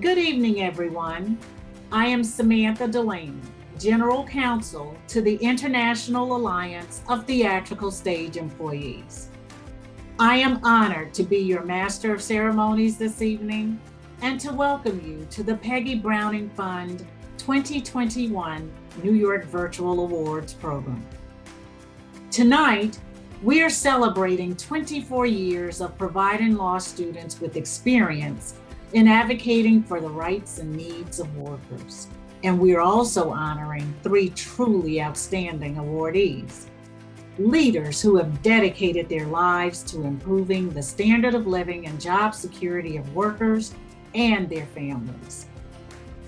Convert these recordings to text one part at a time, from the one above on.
Good evening, everyone. I am Samantha Delaney, General Counsel to the International Alliance of Theatrical Stage Employees. I am honored to be your Master of Ceremonies this evening and to welcome you to the Peggy Browning Fund 2021 New York Virtual Awards program. Tonight, we are celebrating 24 years of providing law students with experience in advocating for the rights and needs of workers. And we are also honoring 3 truly outstanding awardees, leaders who have dedicated their lives to improving the standard of living and job security of workers and their families.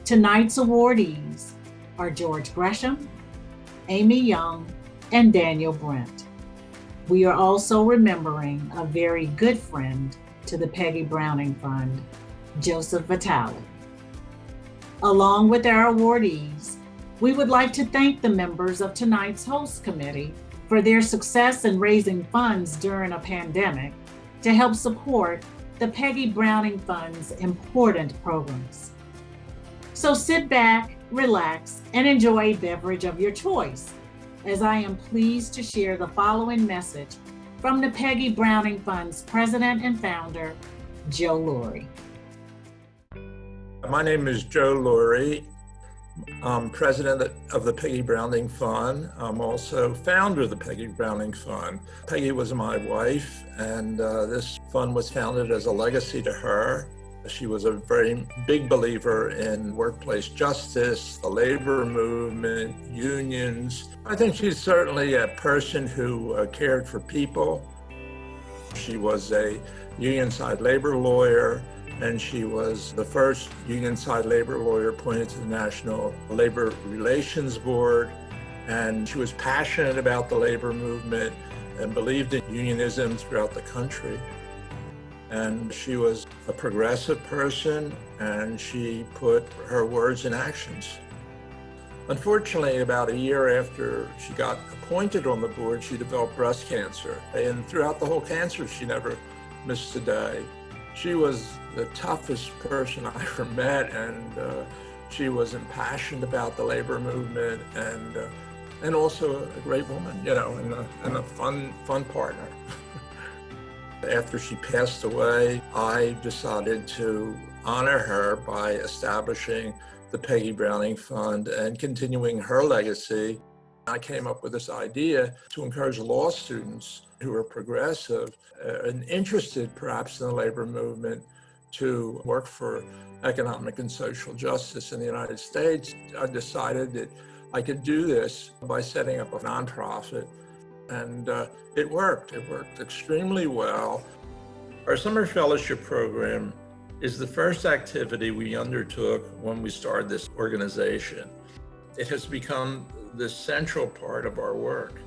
Tonight's awardees are George Gresham, Amy Young, and Daniel Brent. We are also remembering a very good friend to the Peggy Browning Fund, Joseph Vitale. Along with our awardees, we would like to thank the members of tonight's host committee for their success in raising funds during a pandemic to help support the Peggy Browning Fund's important programs. So sit back, relax, and enjoy a beverage of your choice, as I am pleased to share the following message from the Peggy Browning Fund's president and founder, Joe Lurie. My name is Joe Lurie. I'm president of the Peggy Browning Fund. I'm also founder of the Peggy Browning Fund. Peggy was my wife, and this fund was founded as a legacy to her. She was a very big believer in workplace justice, the labor movement, unions. I think she's certainly a person who cared for people. She was a union-side labor lawyer, and she was the first union-side labor lawyer appointed to the National Labor Relations Board. And she was passionate about the labor movement and believed in unionism throughout the country. And she was a progressive person, and she put her words in actions. Unfortunately, about a year after she got appointed on the board, she developed breast cancer. And throughout the whole cancer, she never missed a day. She was the toughest person I ever met, and she was impassioned about the labor movement, and also a great woman, you know, and a fun partner. After she passed away, I decided to honor her by establishing the Peggy Browning Fund and continuing her legacy. I came up with this idea to encourage law students who are progressive and interested perhaps in the labor movement to work for economic and social justice in the United States. I decided that I could do this by setting up a nonprofit, and it worked. It worked extremely well. Our summer fellowship program is the first activity we undertook when we started this organization. It has become the central part of our work.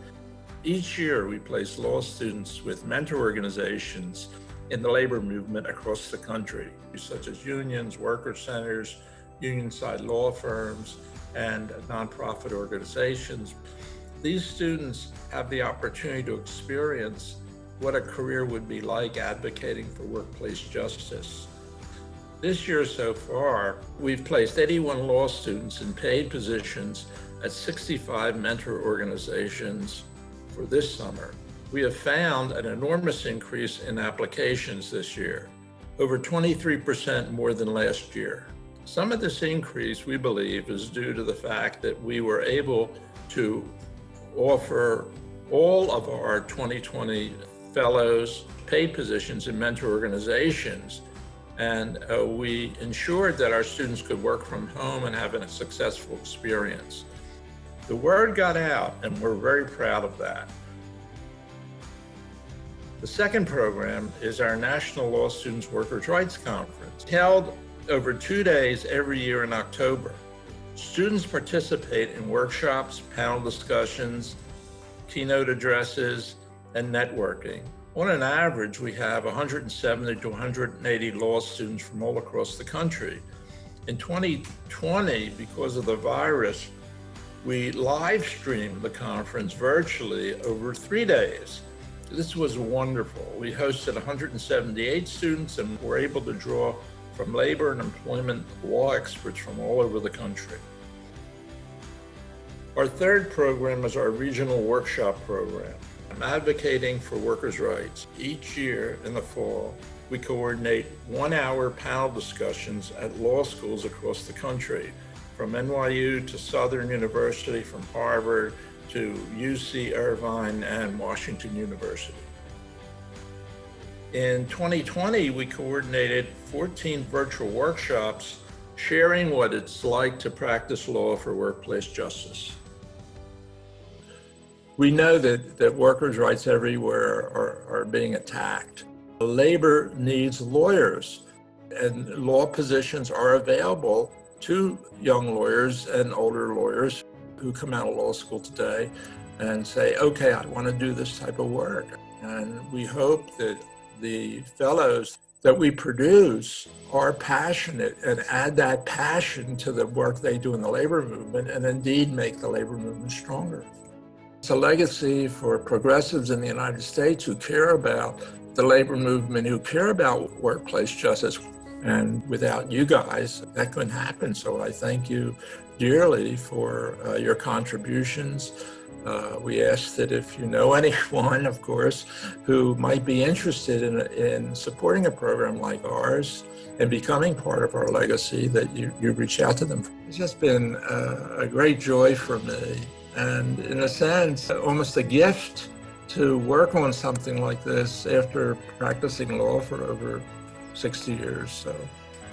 Each year, we place law students with mentor organizations in the labor movement across the country, such as unions, worker centers, union-side law firms, and nonprofit organizations. These students have the opportunity to experience what a career would be like advocating for workplace justice. This year so far, we've placed 81 law students in paid positions at 65 mentor organizations for this summer. We have found an enormous increase in applications this year, over 23% more than last year. Some of this increase, we believe, is due to the fact that we were able to offer all of our 2020 fellows paid positions in mentor organizations. And we ensured that our students could work from home and have a successful experience. The word got out, and we're very proud of that. The second program is our National Law Students Workers' Rights Conference, held over 2 days every year in October. Students participate in workshops, panel discussions, keynote addresses, and networking. On an average, we have 170 to 180 law students from all across the country. In 2020, because of the virus, we live streamed the conference virtually over 3 days. This was wonderful. We hosted 178 students and were able to draw from labor and employment law experts from all over the country. Our third program is our regional workshop program. I'm advocating for workers' rights. Each year in the fall, we coordinate 1-hour panel discussions at law schools across the country, from NYU to Southern University, from Harvard to UC Irvine and Washington University. In 2020, we coordinated 14 virtual workshops sharing what it's like to practice law for workplace justice. We know that workers' rights everywhere are being attacked. Labor needs lawyers, and law positions are available to young lawyers and older lawyers who come out of law school today and say, okay, I want to do this type of work. And we hope that the fellows that we produce are passionate and add that passion to the work they do in the labor movement and indeed make the labor movement stronger. It's a legacy for progressives in the United States who care about the labor movement, who care about workplace justice. And without you guys, that couldn't happen. So I thank you dearly for your contributions. We ask that if you know anyone, of course, who might be interested in supporting a program like ours and becoming part of our legacy, that you reach out to them. It's just been a great joy for me. And in a sense, almost a gift to work on something like this after practicing law for over 60 years. So,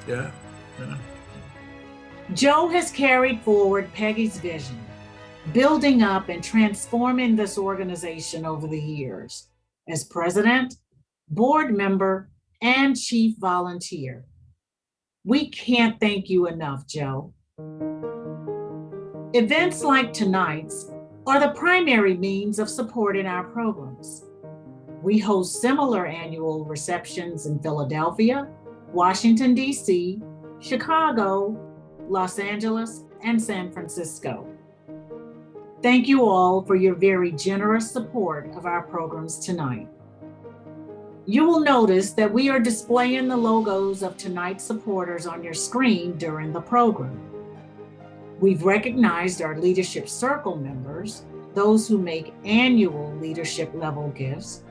yeah. Joe has carried forward Peggy's vision, building up and transforming this organization over the years as president, board member, and chief volunteer. We can't thank you enough, Joe. Events like tonight's are the primary means of supporting our programs. We host similar annual receptions in Philadelphia, Washington, D.C., Chicago, Los Angeles, and San Francisco. Thank you all for your very generous support of our programs tonight. You will notice that we are displaying the logos of tonight's supporters on your screen during the program. We've recognized our Leadership Circle members, those who make annual leadership level gifts,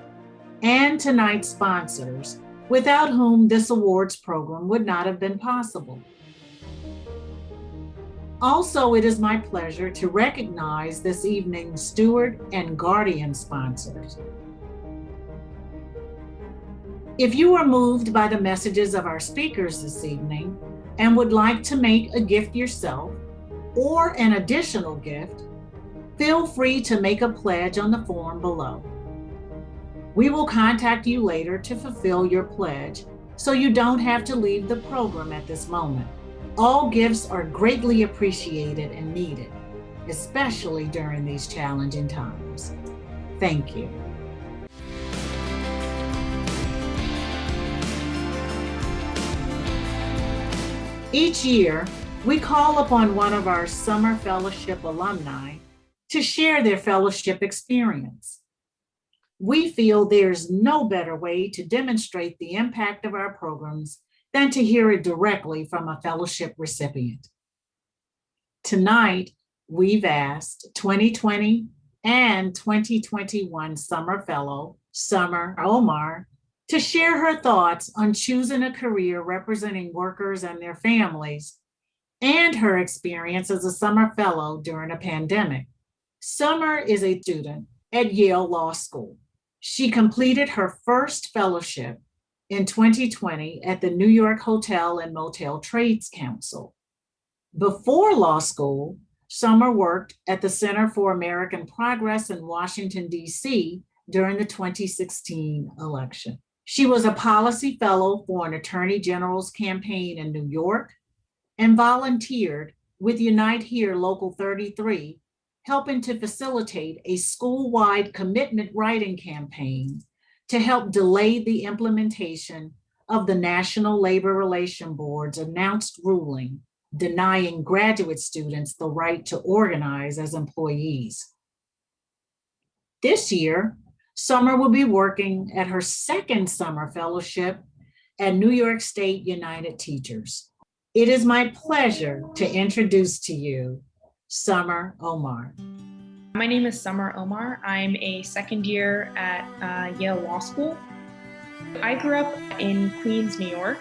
and tonight's sponsors, without whom this awards program would not have been possible. Also, it is my pleasure to recognize this evening's steward and guardian sponsors. If you are moved by the messages of our speakers this evening and would like to make a gift yourself or an additional gift, feel free to make a pledge on the form below. We will contact you later to fulfill your pledge, so you don't have to leave the program at this moment. All gifts are greatly appreciated and needed, especially during these challenging times. Thank you. Each year, we call upon one of our summer fellowship alumni to share their fellowship experience. We feel there's no better way to demonstrate the impact of our programs than to hear it directly from a fellowship recipient. Tonight, we've asked 2020 and 2021 Summer Fellow, Summer Omar, to share her thoughts on choosing a career representing workers and their families, and her experience as a Summer Fellow during a pandemic. Summer is a student at Yale Law School. She completed her first fellowship in 2020 at the New York Hotel and Motel Trades Council. Before law school, Summer worked at the Center for American Progress in Washington, D.C. during the 2016 election. She was a policy fellow for an attorney general's campaign in New York and volunteered with Unite Here Local 33, helping to facilitate a school-wide commitment writing campaign to help delay the implementation of the National Labor Relations Board's announced ruling denying graduate students the right to organize as employees. This year, Summer will be working at her second summer fellowship at New York State United Teachers. It is my pleasure to introduce to you Summer Omar. My name is Summer Omar. I'm a second year at Yale Law School. I grew up in Queens, New York.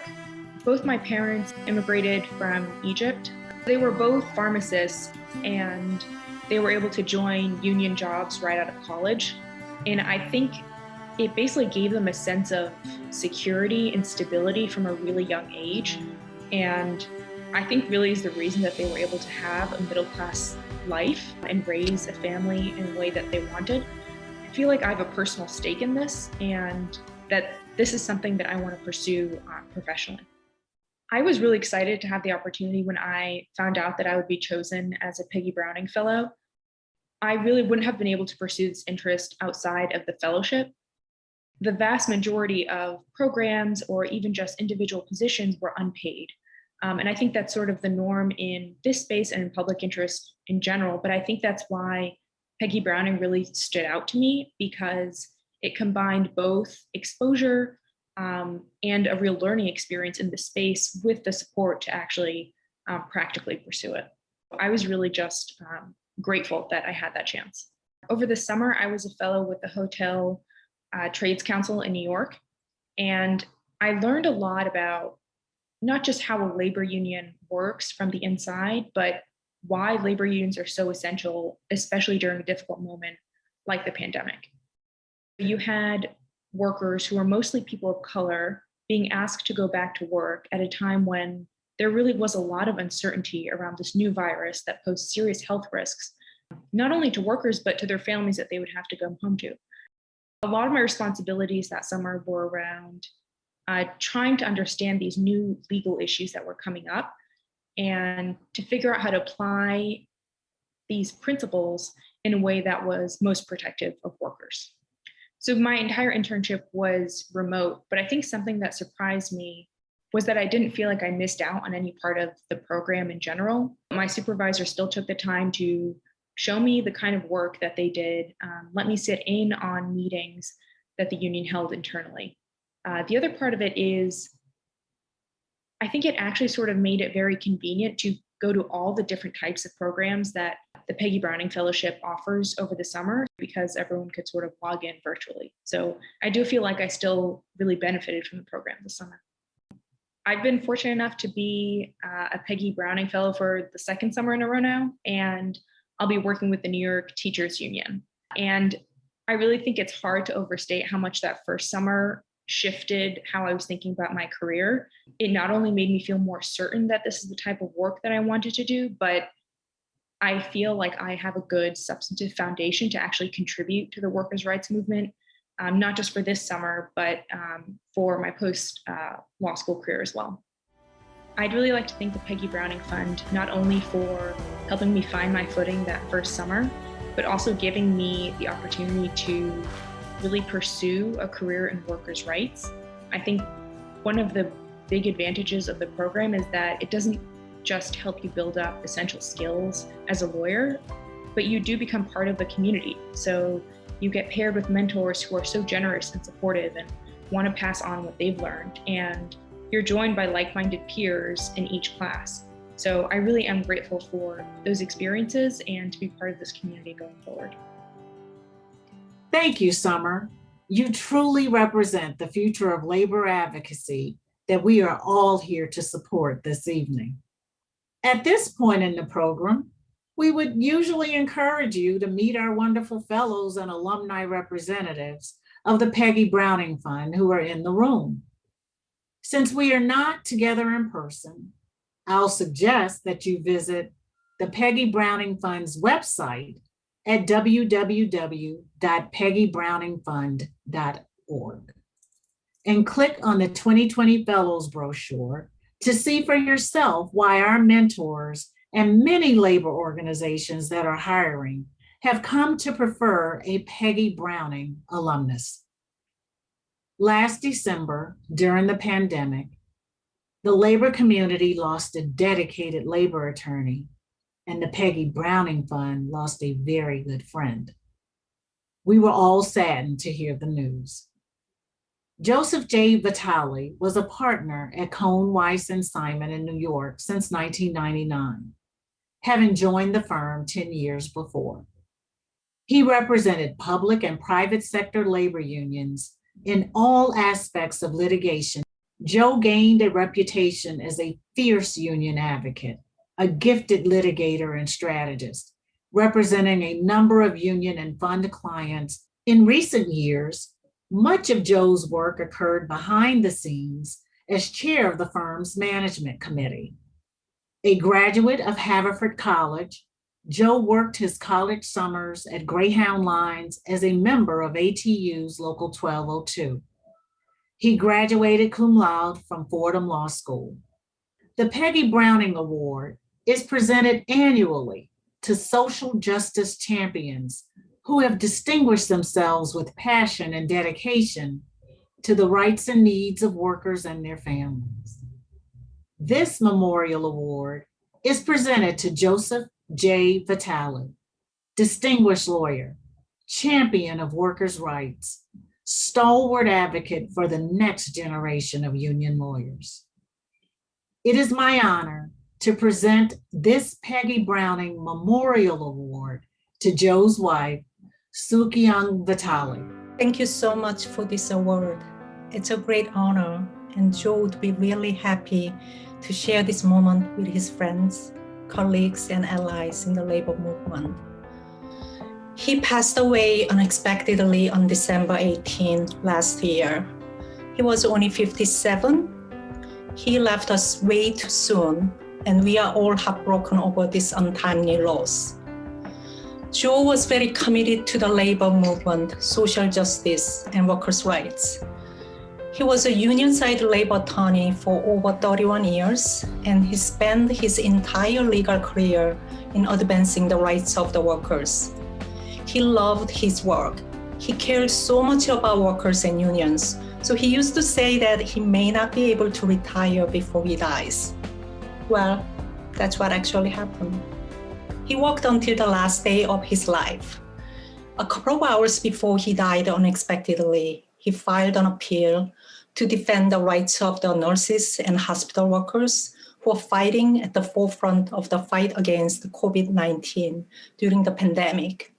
Both my parents immigrated from Egypt. They were both pharmacists and they were able to join union jobs right out of college. And I think it basically gave them a sense of security and stability from a really young age. And I think really is the reason that they were able to have a middle-class life and raise a family in a way that they wanted. I feel like I have a personal stake in this and that this is something that I want to pursue professionally. I was really excited to have the opportunity when I found out that I would be chosen as a Peggy Browning Fellow. I really wouldn't have been able to pursue this interest outside of the fellowship. The vast majority of programs or even just individual positions were unpaid. And I think that's sort of the norm in this space and in public interest in general. But I think that's why Peggy Browning really stood out to me, because it combined both exposure and a real learning experience in the space with the support to actually practically pursue it. I was really just grateful that I had that chance. Over the summer, I was a fellow with the Hotel Trades Council in New York. And I learned a lot about not just how a labor union works from the inside, but why labor unions are so essential, especially during a difficult moment like the pandemic. You had workers who are mostly people of color being asked to go back to work at a time when there really was a lot of uncertainty around this new virus that posed serious health risks, not only to workers, but to their families that they would have to go home to. A lot of my responsibilities that summer were around trying to understand these new legal issues that were coming up and to figure out how to apply these principles in a way that was most protective of workers. So my entire internship was remote, but I think something that surprised me was that I didn't feel like I missed out on any part of the program in general. My supervisor still took the time to show me the kind of work that they did, let me sit in on meetings that the union held internally. The other part of it is, I think it actually sort of made it very convenient to go to all the different types of programs that the Peggy Browning Fellowship offers over the summer, because everyone could sort of log in virtually. So I do feel like I still really benefited from the program this summer. I've been fortunate enough to be a Peggy Browning Fellow for the second summer in a row now, and I'll be working with the New York Teachers Union. And I really think it's hard to overstate how much that first summer shifted how I was thinking about my career. It not only made me feel more certain that this is the type of work that I wanted to do, but I feel like I have a good substantive foundation to actually contribute to the workers' rights movement, not just for this summer, but for my post-law school career as well. I'd really like to thank the Peggy Browning Fund, not only for helping me find my footing that first summer, but also giving me the opportunity to really pursue a career in workers' rights. I think one of the big advantages of the program is that it doesn't just help you build up essential skills as a lawyer, but you do become part of the community. So you get paired with mentors who are so generous and supportive and want to pass on what they've learned. And you're joined by like-minded peers in each class. So I really am grateful for those experiences and to be part of this community going forward. Thank you, Summer. You truly represent the future of labor advocacy that we are all here to support this evening. At this point in the program, we would usually encourage you to meet our wonderful fellows and alumni representatives of the Peggy Browning Fund who are in the room. Since we are not together in person, I'll suggest that you visit the Peggy Browning Fund's website at www.peggybrowningfund.org and click on the 2020 Fellows brochure to see for yourself why our mentors and many labor organizations that are hiring have come to prefer a Peggy Browning alumnus. Last December, during the pandemic, the labor community lost a dedicated labor attorney, and the Peggy Browning Fund lost a very good friend. We were all saddened to hear the news. Joseph J. Vitale was a partner at Cohn, Weiss, and Simon in New York since 1999, having joined the firm 10 years before. He represented public and private sector labor unions in all aspects of litigation. Joe gained a reputation as a fierce union advocate, a gifted litigator and strategist, representing a number of union and fund clients. In recent years, much of Joe's work occurred behind the scenes as chair of the firm's management committee. A graduate of Haverford College, Joe worked his college summers at Greyhound Lines as a member of ATU's Local 1202. He graduated cum laude from Fordham Law School. The Peggy Browning Award is presented annually to social justice champions who have distinguished themselves with passion and dedication to the rights and needs of workers and their families. This memorial award is presented to Joseph J. Vitale, distinguished lawyer, champion of workers' rights, stalwart advocate for the next generation of union lawyers. It is my honor to present this Peggy Browning Memorial Award to Joe's wife, Soo-Kyung Vitale. Thank you so much for this award. It's a great honor, and Joe would be really happy to share this moment with his friends, colleagues, and allies in the labor movement. He passed away unexpectedly on December 18 last year. He was only 57. He left us way too soon, and we are all heartbroken over this untimely loss. Joe was very committed to the labor movement, social justice, and workers' rights. He was a union-side labor attorney for over 31 years, and he spent his entire legal career in advancing the rights of the workers. He loved his work. He cared so much about workers and unions, so he used to say that he may not be able to retire before he dies. Well, that's what actually happened. He worked until the last day of his life. A couple of hours before he died unexpectedly, he filed an appeal to defend the rights of the nurses and hospital workers who are fighting at the forefront of the fight against COVID-19 during the pandemic.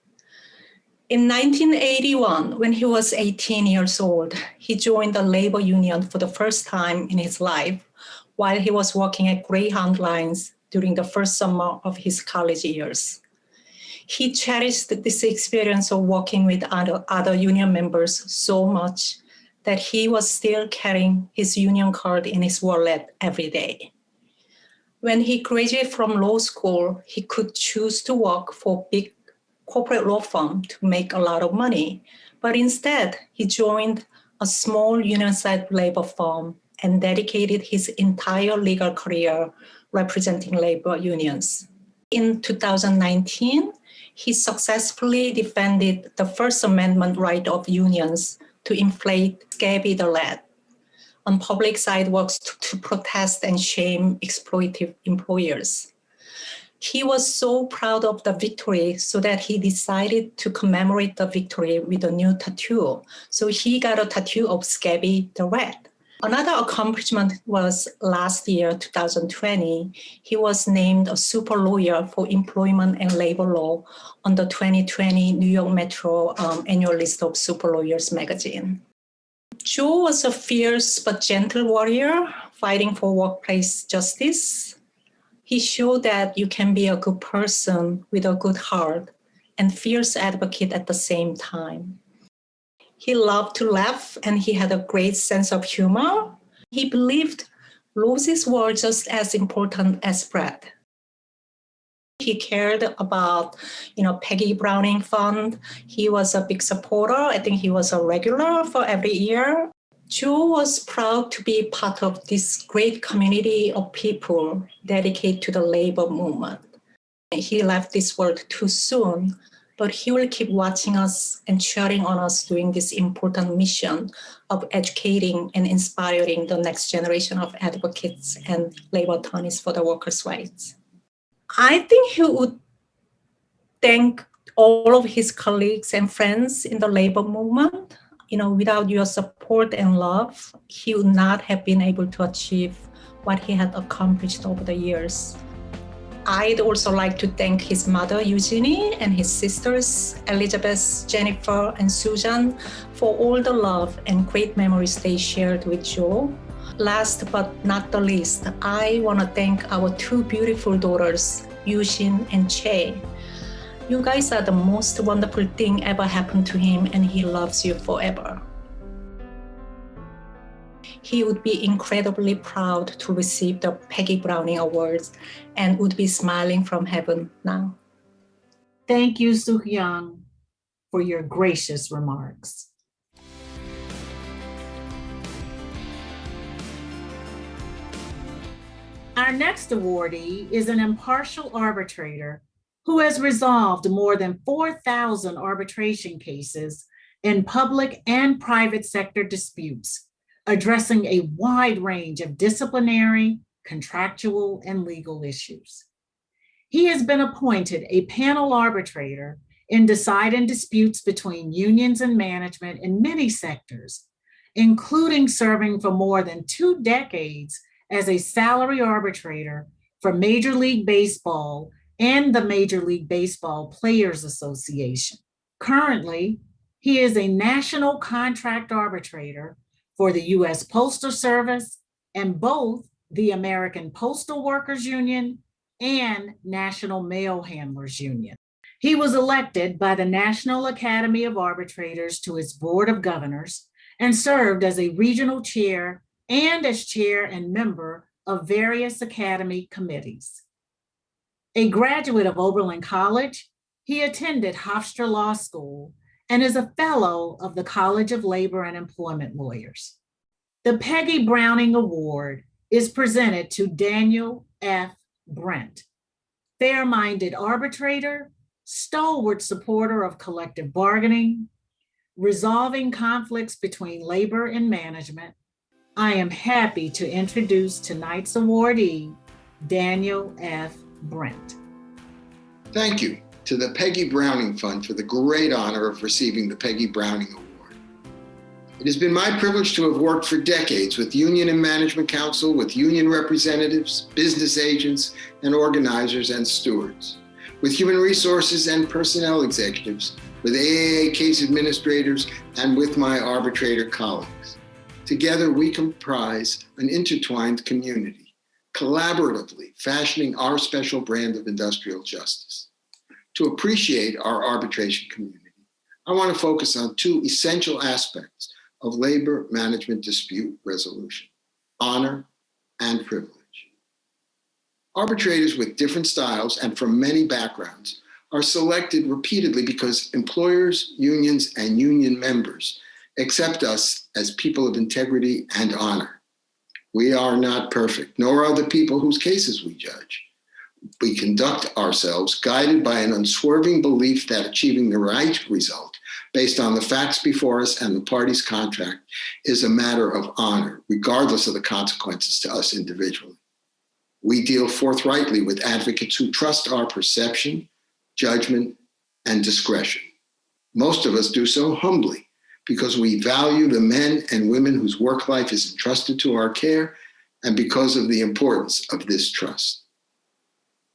In 1981, when he was 18 years old, he joined the labor union for the first time in his life while he was working at Greyhound Lines during the first summer of his college years. He cherished this experience of working with other union members so much that he was still carrying his union card in his wallet every day. When he graduated from law school, he could choose to work for a big corporate law firm to make a lot of money, but instead he joined a small union-side labor firm and dedicated his entire legal career representing labor unions. In 2019, he successfully defended the First Amendment right of unions to inflate Scabby the Rat on public sidewalks to protest and shame exploitive employers. He was so proud of the victory so that he decided to commemorate the victory with a new tattoo. So he got a tattoo of Scabby the Rat. Another accomplishment was last year, 2020, he was named a super lawyer for employment and labor law on the 2020 New York Metro annual list of super lawyers magazine. Joe was a fierce but gentle warrior fighting for workplace justice. He showed that you can be a good person with a good heart and fierce advocate at the same time. He loved to laugh and he had a great sense of humor. He believed roses were just as important as bread. He cared about, Peggy Browning Fund. He was a big supporter. I think he was a regular for every year. Joe was proud to be part of this great community of people dedicated to the labor movement. He left this world too soon, but he will keep watching us and cheering on us doing this important mission of educating and inspiring the next generation of advocates and labor attorneys for the workers' rights. I think he would thank all of his colleagues and friends in the labor movement. Without your support and love, he would not have been able to achieve what he had accomplished over the years. I'd also like to thank his mother, Eugenie, and his sisters, Elizabeth, Jennifer, and Susan, for all the love and great memories they shared with Joe. Last but not the least, I want to thank our two beautiful daughters, Yushin and Che. You guys are the most wonderful thing ever happened to him, and he loves you forever. He would be incredibly proud to receive the Peggy Browning Awards and would be smiling from heaven now. Thank you, Soo-Hyung, for your gracious remarks. Our next awardee is an impartial arbitrator who has resolved more than 4,000 arbitration cases in public and private sector disputes, addressing a wide range of disciplinary, contractual, and legal issues. He has been appointed a panel arbitrator in deciding disputes between unions and management in many sectors, including serving for more than 2 decades as a salary arbitrator for Major League Baseball and the Major League Baseball Players Association. Currently, he is a national contract arbitrator for the U.S. Postal Service and both the American Postal Workers Union and National Mail Handlers Union. He was elected by the National Academy of Arbitrators to its Board of Governors and served as a regional chair and as chair and member of various academy committees. A graduate of Oberlin College, he attended Hofstra Law School and is a fellow of the College of Labor and Employment Lawyers. The Peggy Browning Award is presented to Daniel F. Brent, fair-minded arbitrator, stalwart supporter of collective bargaining, resolving conflicts between labor and management. I am happy to introduce tonight's awardee, Daniel F. Brent. Thank you to the Peggy Browning Fund for the great honor of receiving the Peggy Browning Award. It has been my privilege to have worked for decades with Union and Management Council, with union representatives, business agents, and organizers and stewards, with human resources and personnel executives, with AAA case administrators, and with my arbitrator colleagues. Together, we comprise an intertwined community, collaboratively fashioning our special brand of industrial justice. To appreciate our arbitration community, I want to focus on 2 essential aspects of labor management dispute resolution: honor and privilege. Arbitrators with different styles and from many backgrounds are selected repeatedly because employers, unions, and union members accept us as people of integrity and honor. We are not perfect, nor are the people whose cases we judge. We conduct ourselves guided by an unswerving belief that achieving the right result based on the facts before us and the party's contract is a matter of honor, regardless of the consequences to us individually. We deal forthrightly with advocates who trust our perception, judgment, and discretion. Most of us do so humbly because we value the men and women whose work life is entrusted to our care and because of the importance of this trust.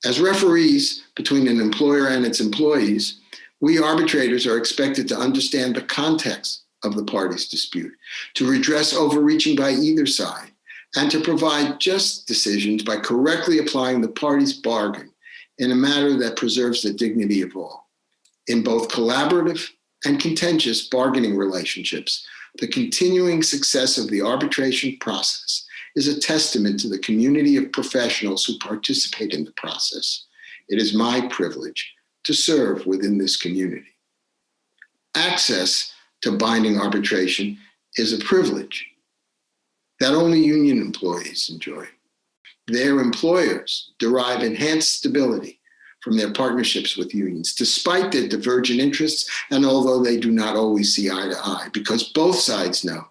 As referees between an employer and its employees, we arbitrators are expected to understand the context of the party's dispute, to redress overreaching by either side, and to provide just decisions by correctly applying the party's bargain in a manner that preserves the dignity of all. In both collaborative and contentious bargaining relationships, the continuing success of the arbitration process is a testament to the community of professionals who participate in the process. It is my privilege to serve within this community. Access to binding arbitration is a privilege that only union employees enjoy. Their employers derive enhanced stability from their partnerships with unions, despite their divergent interests, and although they do not always see eye to eye, because both sides know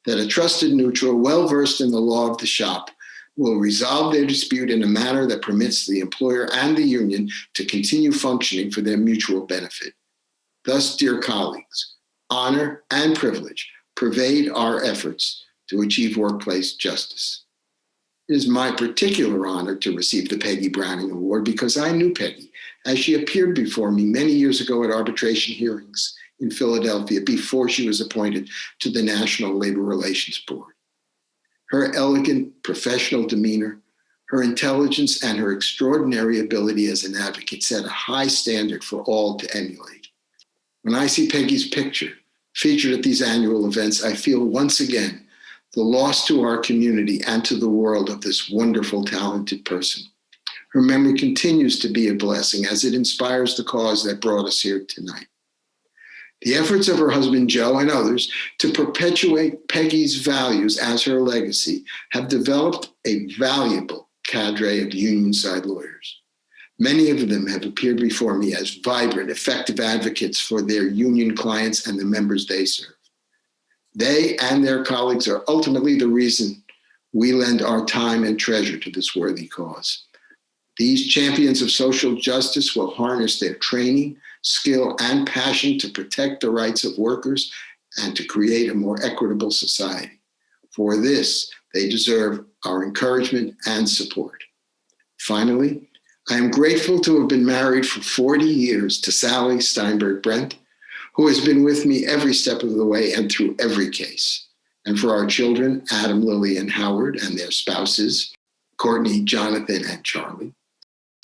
that a trusted neutral, well-versed in the law of the shop, will resolve their dispute in a manner that permits the employer and the union to continue functioning for their mutual benefit. Thus, dear colleagues, honor, and privilege pervade our efforts to achieve workplace justice. It is my particular honor to receive the Peggy Browning Award because I knew Peggy as she appeared before me many years ago at arbitration hearings in Philadelphia before she was appointed to the National Labor Relations Board. Her elegant professional demeanor, her intelligence, and her extraordinary ability as an advocate set a high standard for all to emulate. When I see Peggy's picture featured at these annual events, I feel once again the loss to our community and to the world of this wonderful, talented person. Her memory continues to be a blessing as it inspires the cause that brought us here tonight. The efforts of her husband, Joe, and others to perpetuate Peggy's values as her legacy have developed a valuable cadre of union-side lawyers. Many of them have appeared before me as vibrant, effective advocates for their union clients and the members they serve. They and their colleagues are ultimately the reason we lend our time and treasure to this worthy cause. These champions of social justice will harness their training, skill, and passion to protect the rights of workers and to create a more equitable society. For this, they deserve our encouragement and support. Finally, I am grateful to have been married for 40 years to Sally Steinberg Brent, who has been with me every step of the way and through every case. And for our children, Adam, Lily, and Howard, and their spouses, Courtney, Jonathan, and Charlie.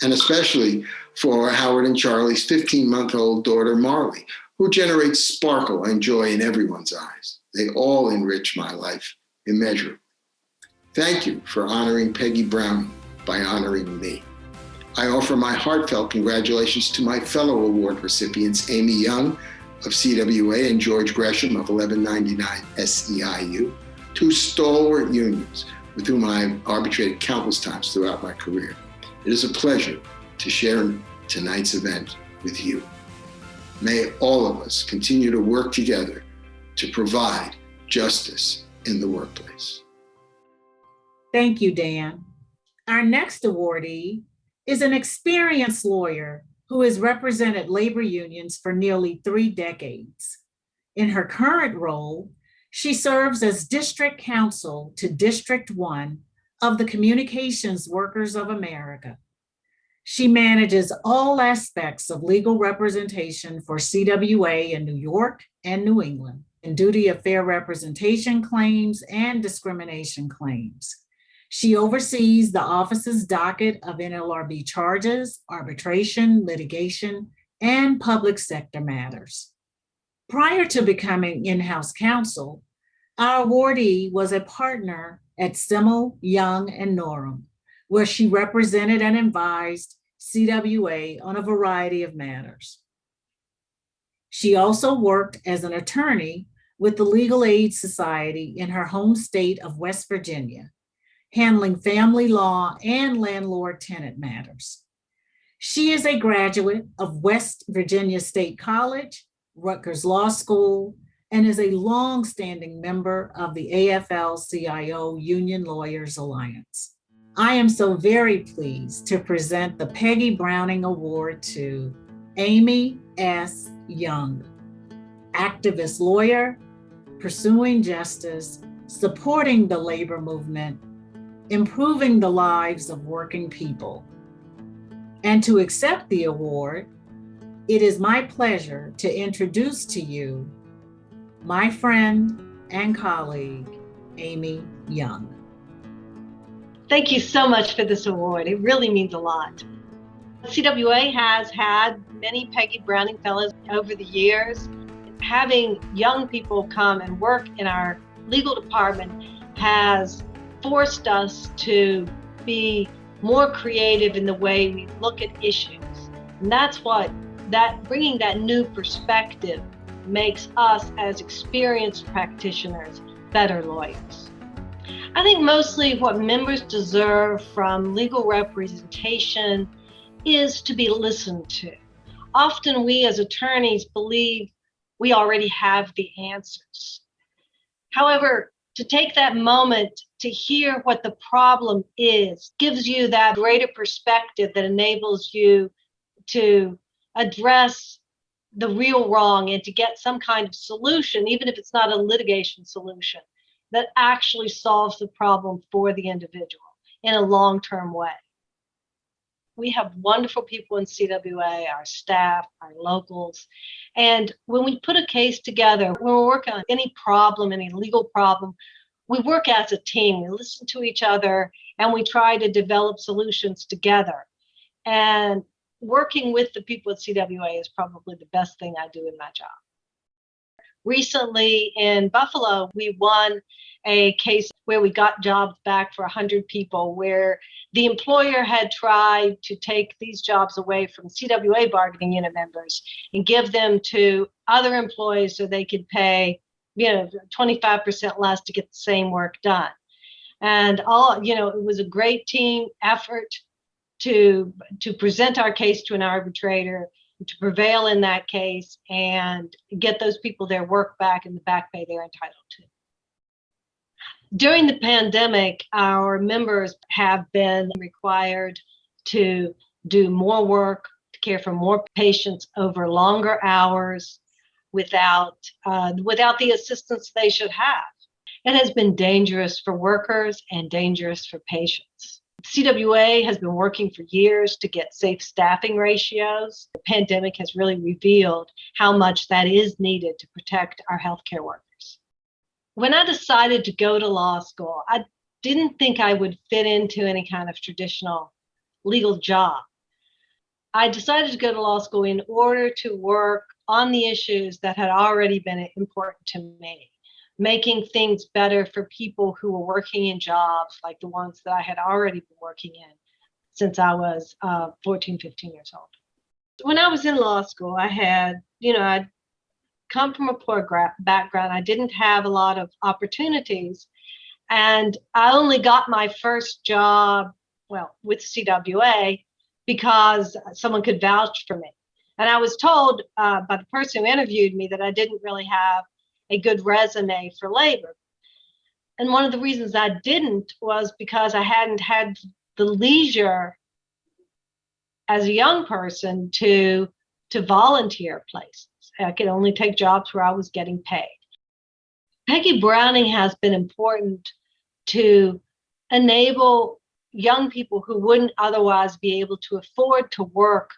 And especially for Howard and Charlie's 15-month-old daughter, Marley, who generates sparkle and joy in everyone's eyes. They all enrich my life immeasurably. Thank you for honoring Peggy Browning by honoring me. I offer my heartfelt congratulations to my fellow award recipients, Amy Young of CWA and George Gresham of 1199 SEIU, two stalwart unions with whom I've arbitrated countless times throughout my career. It is a pleasure to share tonight's event with you. May all of us continue to work together to provide justice in the workplace. Thank you, Dan. Our next awardee is an experienced lawyer who has represented labor unions for nearly 3 decades. In her current role, she serves as district counsel to District 1 of the Communications Workers of America. She manages all aspects of legal representation for CWA in New York and New England, in duty of fair representation claims and discrimination claims. She oversees the office's docket of NLRB charges, arbitration, litigation, and public sector matters. Prior to becoming in-house counsel, our awardee was a partner at Simmel, Young, and Norum, where she represented and advised CWA on a variety of matters. She also worked as an attorney with the Legal Aid Society in her home state of West Virginia, handling family law and landlord-tenant matters. She is a graduate of West Virginia State College, Rutgers Law School, and is a long-standing member of the AFL-CIO Union Lawyers Alliance. I am so very pleased to present the Peggy Browning Award to Amy S. Young, activist lawyer, pursuing justice, supporting the labor movement, improving the lives of working people. And to accept the award, it is my pleasure to introduce to you my friend and colleague, Amy Young. Thank you so much for this award. It really means a lot. CWA has had many Peggy Browning Fellows over the years. Having young people come and work in our legal department has forced us to be more creative in the way we look at issues. And that's what bringing that new perspective makes us as experienced practitioners better lawyers. I think mostly what members deserve from legal representation is to be listened to. Often we as attorneys believe we already have the answers. However, to take that moment to hear what the problem is gives you that greater perspective that enables you to address the real wrong and to get some kind of solution, even if it's not a litigation solution, that actually solves the problem for the individual in a long-term way. We have wonderful people in CWA, our staff, our locals. And when we put a case together, when we're working on any problem, any legal problem, we work as a team. We listen to each other and we try to develop solutions together. And working with the people at CWA is probably the best thing I do in my job. Recently in Buffalo, we won a case where we got jobs back for 100 people, where the employer had tried to take these jobs away from CWA bargaining unit members and give them to other employees so they could pay 25% less to get the same work done. And it was a great team effort to present our case to an arbitrator, to prevail in that case and get those people their work back and the back pay they're entitled to. During the pandemic, our members have been required to do more work, to care for more patients over longer hours without the assistance they should have. It has been dangerous for workers and dangerous for patients. CWA has been working for years to get safe staffing ratios. The pandemic has really revealed how much that is needed to protect our healthcare workers. When I decided to go to law school, I didn't think I would fit into any kind of traditional legal job. I decided to go to law school in order to work on the issues that had already been important to me, making things better for people who were working in jobs like the ones that I had already been working in since I was 14, 15 years old. When I was in law school, I'd come from a poor background. I didn't have a lot of opportunities. And I only got my first job, with CWA because someone could vouch for me. And I was told by the person who interviewed me that I didn't really have a good resume for labor. And one of the reasons I didn't was because I hadn't had the leisure as a young person to volunteer places. I could only take jobs where I was getting paid. Peggy Browning has been important to enable young people who wouldn't otherwise be able to afford to work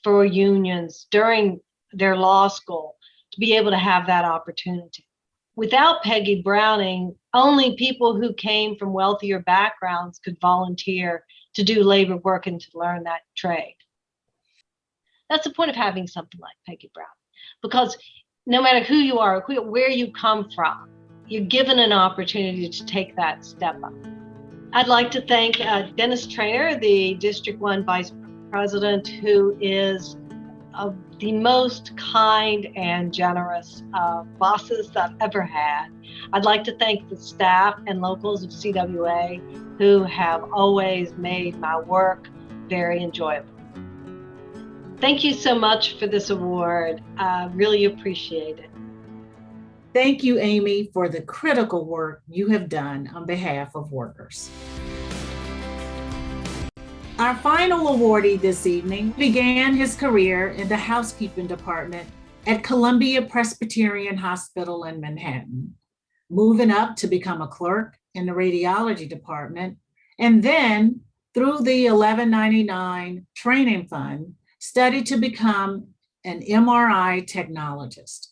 for unions during their law school to be able to have that opportunity. Without Peggy Browning, only people who came from wealthier backgrounds could volunteer to do labor work and to learn that trade. That's the point of having something like Peggy Browning, because no matter who you are, where you come from, you're given an opportunity to take that step up. I'd like to thank Dennis Trainer, the District 1 Vice President, who is the most kind and generous bosses that I've ever had. I'd like to thank the staff and locals of CWA who have always made my work very enjoyable. Thank you so much for this award. I really appreciate it. Thank you, Amy, for the critical work you have done on behalf of workers. Our final awardee this evening began his career in the housekeeping department at Columbia Presbyterian Hospital in Manhattan, moving up to become a clerk in the radiology department, and then through the 1199 Training Fund, studied to become an MRI technologist.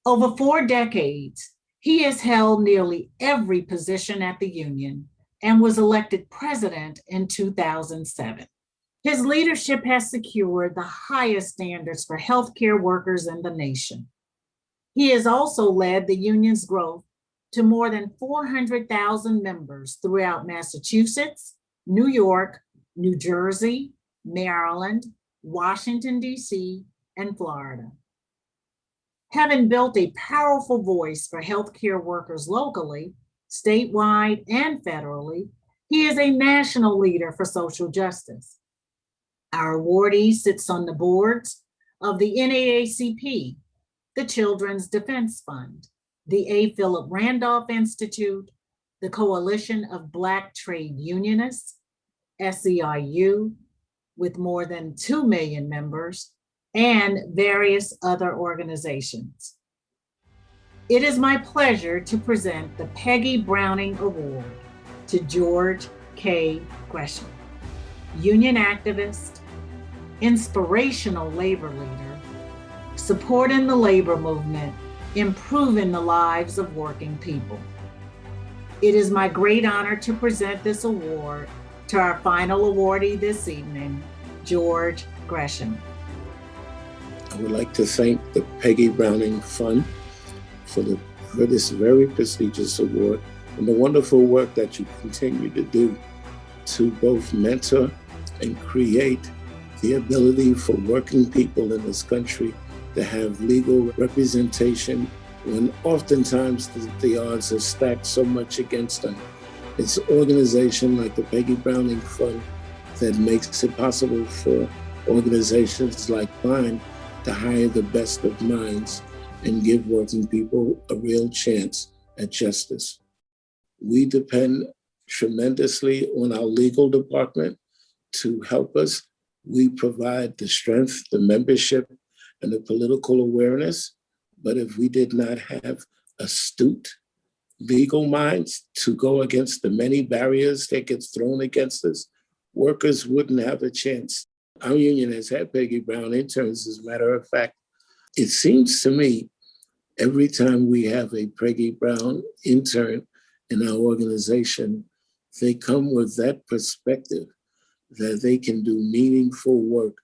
Over 4 decades, he has held nearly every position at the union and was elected president in 2007. His leadership has secured the highest standards for healthcare workers in the nation. He has also led the union's growth to more than 400,000 members throughout Massachusetts, New York, New Jersey, Maryland, Washington, D.C., and Florida. Having built a powerful voice for healthcare workers locally, statewide, and federally, he is a national leader for social justice. Our awardee sits on the boards of the NAACP, the Children's Defense Fund, the A. Philip Randolph Institute, the Coalition of Black Trade Unionists, SEIU, with more than 2 million members, and various other organizations. It is my pleasure to present the Peggy Browning Award to George K. Gresham, union activist, inspirational labor leader, supporting the labor movement, improving the lives of working people. It is my great honor to present this award to our final awardee this evening, George Gresham. I would like to thank the Peggy Browning Fund for this very prestigious award and the wonderful work that you continue to do to both mentor and create the ability for working people in this country to have legal representation when oftentimes the odds are stacked so much against them. It's an organization like the Peggy Browning Fund that makes it possible for organizations like mine to hire the best of minds and give working people a real chance at justice. We depend tremendously on our legal department to help us. We provide the strength, the membership, and the political awareness. But if we did not have astute legal minds to go against the many barriers that get thrown against us, workers wouldn't have a chance. Our union has had Peggy Brown interns, as a matter of fact. It seems to me every time we have a Peggy Brown intern in our organization, they come with that perspective that they can do meaningful work,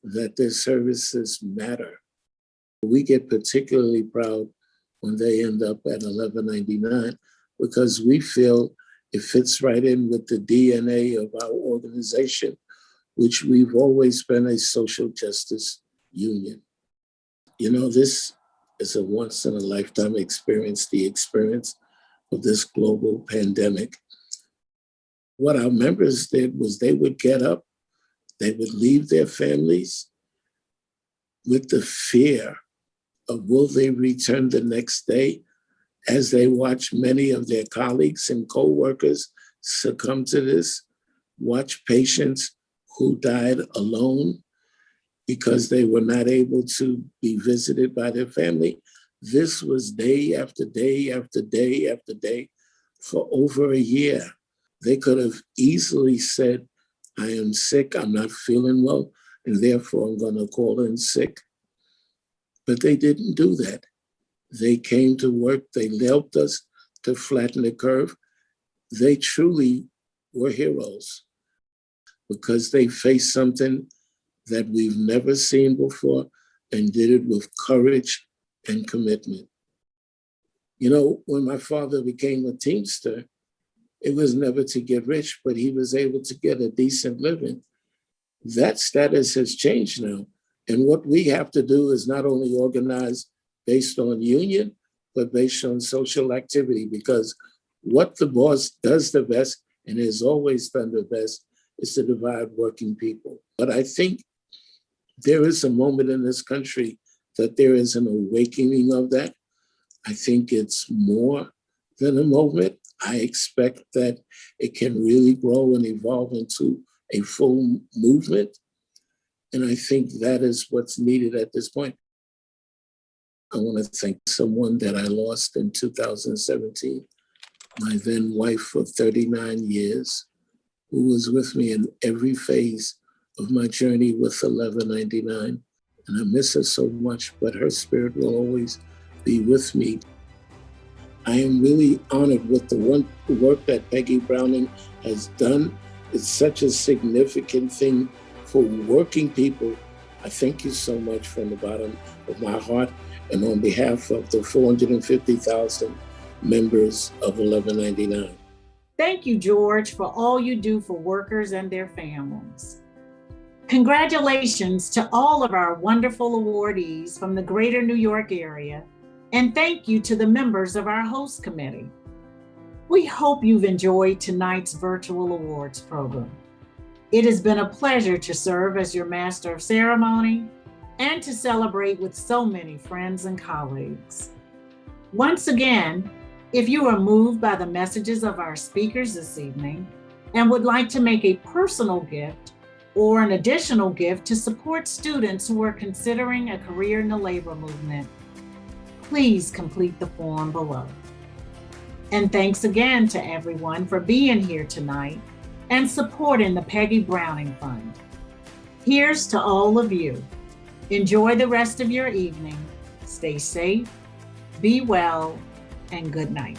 that their services matter. We get particularly proud when they end up at $11.99 because we feel it fits right in with the DNA of our organization, which we've always been a social justice union. You know, this is a once in a lifetime experience, the experience of this global pandemic. What our members did was they would get up, they would leave their families with the fear of will they return the next day, as they watch many of their colleagues and co-workers succumb to this, watch patients who died alone because they were not able to be visited by their family. This was day after day after day after day for over a year. They could have easily said, I am sick, I'm not feeling well, and therefore I'm going to call in sick. But they didn't do that. They came to work, they helped us to flatten the curve. They truly were heroes because they faced something that we've never seen before and did it with courage and commitment. You know, when my father became a Teamster, it was never to get rich, but he was able to get a decent living. That status has changed now. And what we have to do is not only organize based on union, but based on social activity, because what the boss does the best and has always done the best is to divide working people. But I think there is a moment in this country that there is an awakening of that. I think it's more than a moment. I expect that it can really grow and evolve into a full movement. And I think that is what's needed at this point. I want to thank someone that I lost in 2017, my then wife for 39 years, who was with me in every phase of my journey with 1199. And I miss her so much, but her spirit will always be with me. I am really honored with the work that Peggy Browning has done. It's such a significant thing for working people. I thank you so much from the bottom of my heart and on behalf of the 450,000 members of 1199. Thank you, George, for all you do for workers and their families. Congratulations to all of our wonderful awardees from the greater New York area, and thank you to the members of our host committee. We hope you've enjoyed tonight's virtual awards program. It has been a pleasure to serve as your master of ceremony and to celebrate with so many friends and colleagues. Once again, if you are moved by the messages of our speakers this evening and would like to make a personal gift, or an additional gift to support students who are considering a career in the labor movement, please complete the form below. And thanks again to everyone for being here tonight and supporting the Peggy Browning Fund. Here's to all of you. Enjoy the rest of your evening. Stay safe, be well, and good night.